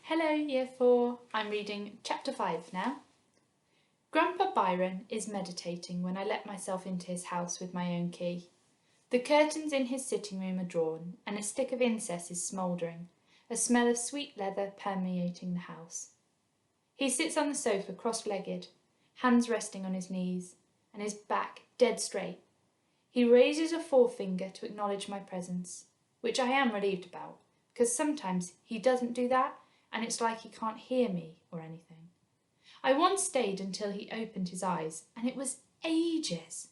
Hello Year 4, I'm reading Chapter 5 now. Grandpa Byron is meditating when I let myself into his house with my own key. The curtains in his sitting room are drawn and a stick of incense is smouldering, a smell of sweet leather permeating the house. He sits on the sofa cross-legged, hands resting on his knees and his back dead straight. He raises a forefinger to acknowledge my presence, which I am relieved about, because sometimes he doesn't do that and it's like he can't hear me or anything. I once stayed until he opened his eyes, and it was ages.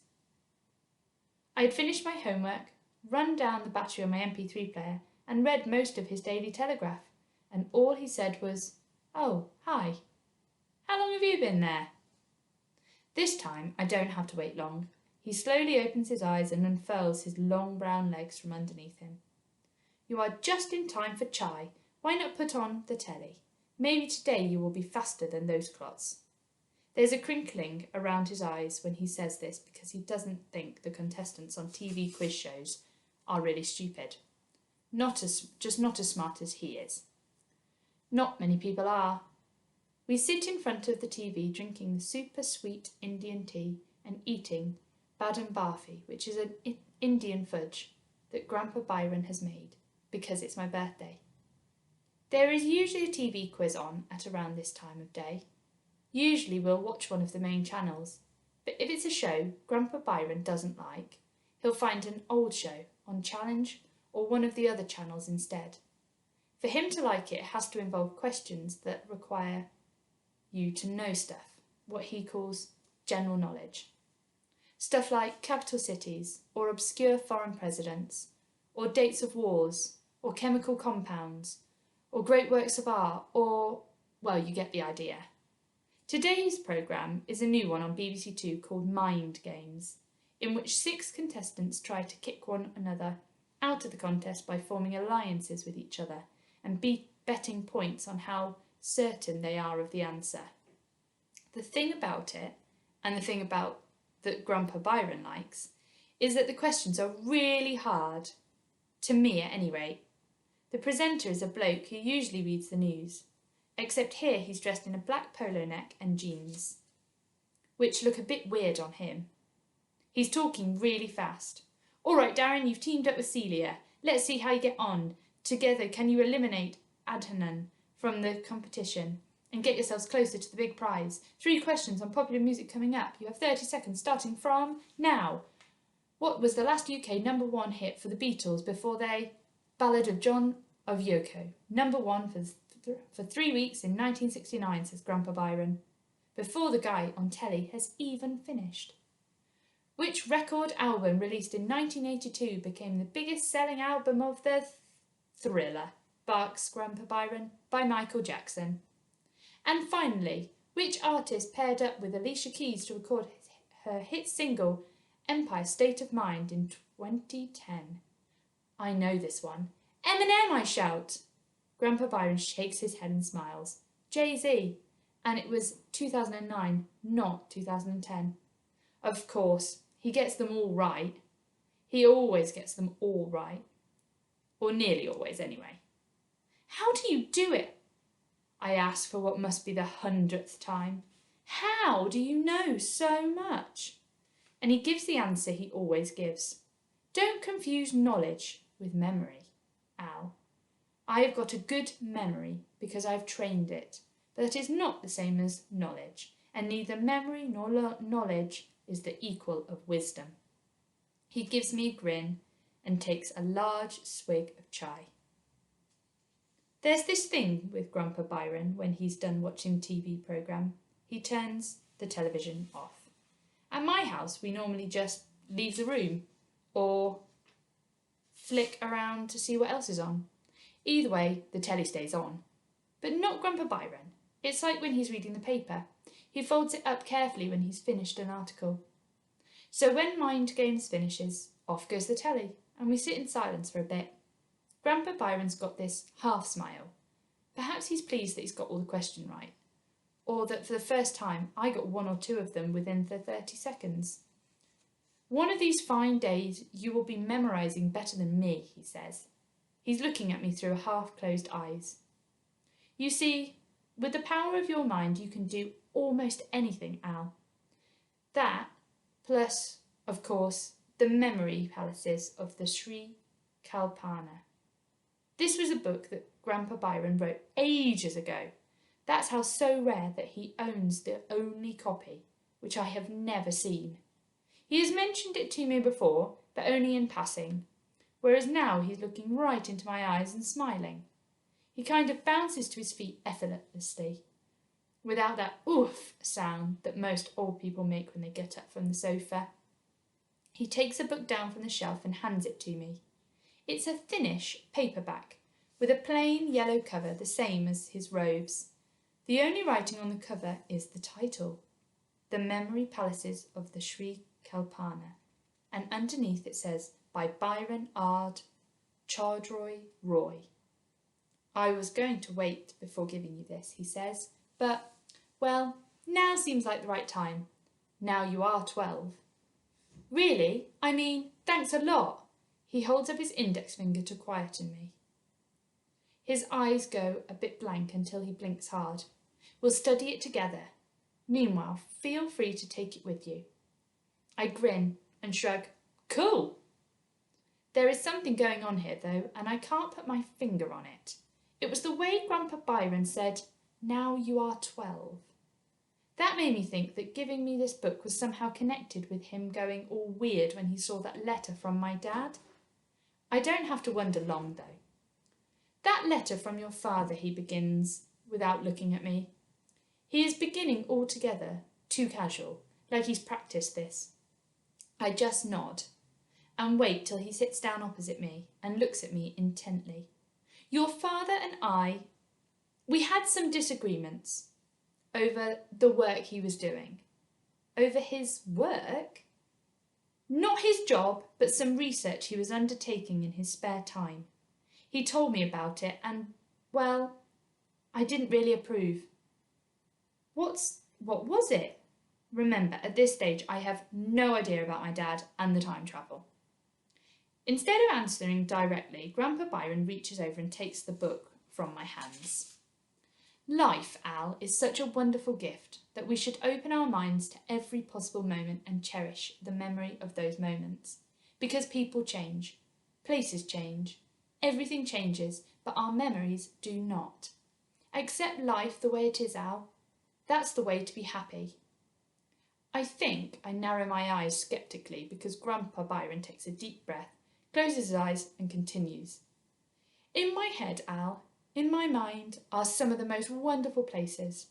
I had finished my homework, run down the battery on my MP3 player, and read most of his Daily Telegraph, and all he said was, "Oh, hi. How long have you been there?" This time I don't have to wait long. He slowly opens his eyes and unfurls his long brown legs from underneath him. "You are just in time for chai. Why not put on the telly? Maybe today you will be faster than those clots." There's a crinkling around his eyes when he says this because he doesn't think the contestants on TV quiz shows are really stupid. Not as smart as he is. Not many people are. We sit in front of the TV drinking the super sweet Indian tea and eating badam barfi, which is an Indian fudge that Grandpa Byron has made because it's my birthday. There is usually a TV quiz on at around this time of day. Usually we'll watch one of the main channels, but if it's a show Grandpa Byron doesn't like, he'll find an old show on Challenge or one of the other channels instead. For him to like it has to involve questions that require you to know stuff, what he calls general knowledge. Stuff like capital cities, or obscure foreign presidents, or dates of wars, or chemical compounds, or great works of art, or, well, you get the idea. Today's programme is a new one on BBC Two called Mind Games, in which 6 contestants try to kick one another out of the contest by forming alliances with each other and betting points on how certain they are of the answer. The thing about it, and the thing about that Grandpa Byron likes, is that the questions are really hard, to me at any rate. The presenter is a bloke who usually reads the news, except here he's dressed in a black polo neck and jeans, which look a bit weird on him. He's talking really fast. "All right, Darren, you've teamed up with Celia. Let's see how you get on. Together, can you eliminate Adhanan from the competition and get yourselves closer to the big prize? 3 questions on popular music coming up. You have 30 seconds starting from now. What was the last UK #1 hit for the Beatles before they... Ballad of John of Yoko, #1 for 3 weeks in 1969, says Grandpa Byron, before the guy on telly has even finished. Which record album released in 1982 became the biggest selling album of the Thriller, barks Grandpa Byron, by Michael Jackson. And finally, which artist paired up with Alicia Keys to record her hit single Empire State of Mind in 2010? I know this one. Eminem, I shout. Grandpa Byron shakes his head and smiles. Jay-Z. And it was 2009, not 2010. Of course, he gets them all right. He always gets them all right. Or nearly always, anyway. How do you do it? I ask for what must be the 100th time. How do you know so much? And he gives the answer he always gives. Don't confuse knowledge with memory, Al. I have got a good memory because I've trained it, but that is not the same as knowledge, and neither memory nor knowledge is the equal of wisdom. He gives me a grin and takes a large swig of chai. There's this thing with Grandpa Byron when he's done watching the TV programme. He turns the television off. At my house, we normally just leave the room or flick around to see what else is on. Either way, the telly stays on. But not Grandpa Byron. It's like when he's reading the paper. He folds it up carefully when he's finished an article. So when Mind Games finishes, off goes the telly, and we sit in silence for a bit. Grandpa Byron's got this half smile. Perhaps he's pleased that he's got all the questions right, or that for the first time I got 1 or 2 of them within the 30 seconds. One of these fine days you will be memorising better than me, he says. He's looking at me through half-closed eyes. You see, with the power of your mind, you can do almost anything, Al. That, plus, of course, the memory palaces of the Sri Kalpana. This was a book that Grandpa Byron wrote ages ago. That's how so rare that he owns the only copy, which I have never seen. He has mentioned it to me before, but only in passing, whereas now he's looking right into my eyes and smiling. He kind of bounces to his feet effortlessly, without that oof sound that most old people make when they get up from the sofa. He takes a book down from the shelf and hands it to me. It's a thinnish paperback, with a plain yellow cover the same as his robes. The only writing on the cover is the title, The Memory Palaces of the Sri Kalpana, and underneath it says, by Byron Ard Chaudhry Roy. I was going to wait before giving you this, he says, but, well, now seems like the right time. Now you are 12. Really? I mean, thanks a lot. He holds up his index finger to quieten me. His eyes go a bit blank until he blinks hard. We'll study it together. Meanwhile, feel free to take it with you. I grin and shrug. Cool! There is something going on here, though, and I can't put my finger on it. It was the way Grandpa Byron said, now you are 12. That made me think that giving me this book was somehow connected with him going all weird when he saw that letter from my dad. I don't have to wonder long, though. That letter from your father, he begins, without looking at me. He is beginning altogether too casual, like he's practiced this. I just nod and wait till he sits down opposite me and looks at me intently. Your father and we had some disagreements over the work he was doing. Over his work? Not his job, but some research he was undertaking in his spare time. He told me about it and, well, I didn't really approve. What was it? Remember, at this stage, I have no idea about my dad and the time travel. Instead of answering directly, Grandpa Byron reaches over and takes the book from my hands. Life, Al, is such a wonderful gift that we should open our minds to every possible moment and cherish the memory of those moments. Because people change, places change, everything changes, but our memories do not. Accept life the way it is, Al. That's the way to be happy. I think I narrow my eyes sceptically because Grandpa Byron takes a deep breath, closes his eyes and continues. In my head, Al, in my mind are some of the most wonderful places.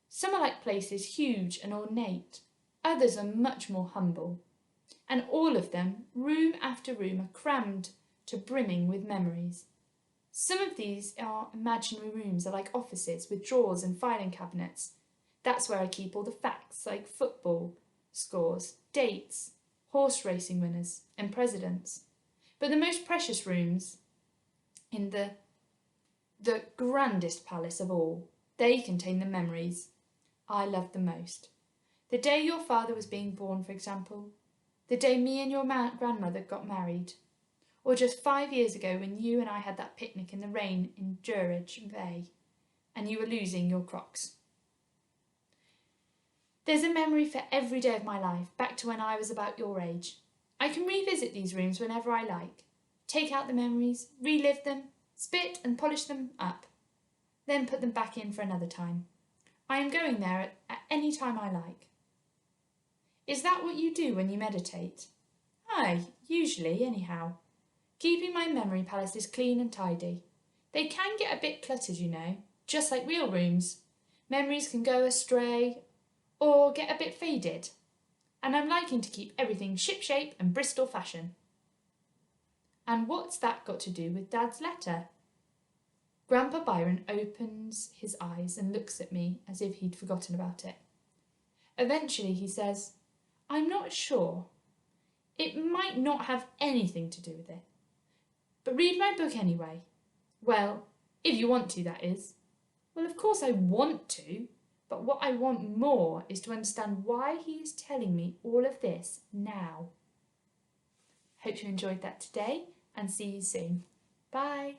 Some are like places huge and ornate. Others are much more humble. And all of them, room after room, are crammed to brimming with memories. Some of these are imaginary rooms are like offices with drawers and filing cabinets. That's where I keep all the facts like football scores, dates, horse racing winners and presidents. But the most precious rooms in the grandest palace of all, they contain the memories I loved the most. The day your father was being born, for example. The day me and your grandmother got married. Or just 5 years ago when you and I had that picnic in the rain in Jurage Bay and you were losing your Crocs. There's a memory for every day of my life, back to when I was about your age. I can revisit these rooms whenever I like, take out the memories, relive them, spit and polish them up, then put them back in for another time. I am going there at any time I like. Is that what you do when you meditate? Aye, usually, anyhow. Keeping my memory palaces clean and tidy. They can get a bit cluttered, you know, just like real rooms. Memories can go astray or get a bit faded. And I'm liking to keep everything shipshape and Bristol fashion. And what's that got to do with Dad's letter? Grandpa Byron opens his eyes and looks at me as if he'd forgotten about it. Eventually he says, I'm not sure. It might not have anything to do with it. But read my book anyway. Well, if you want to, that is. Well, of course I want to, but what I want more is to understand why he is telling me all of this now. Hope you enjoyed that today and see you soon. Bye.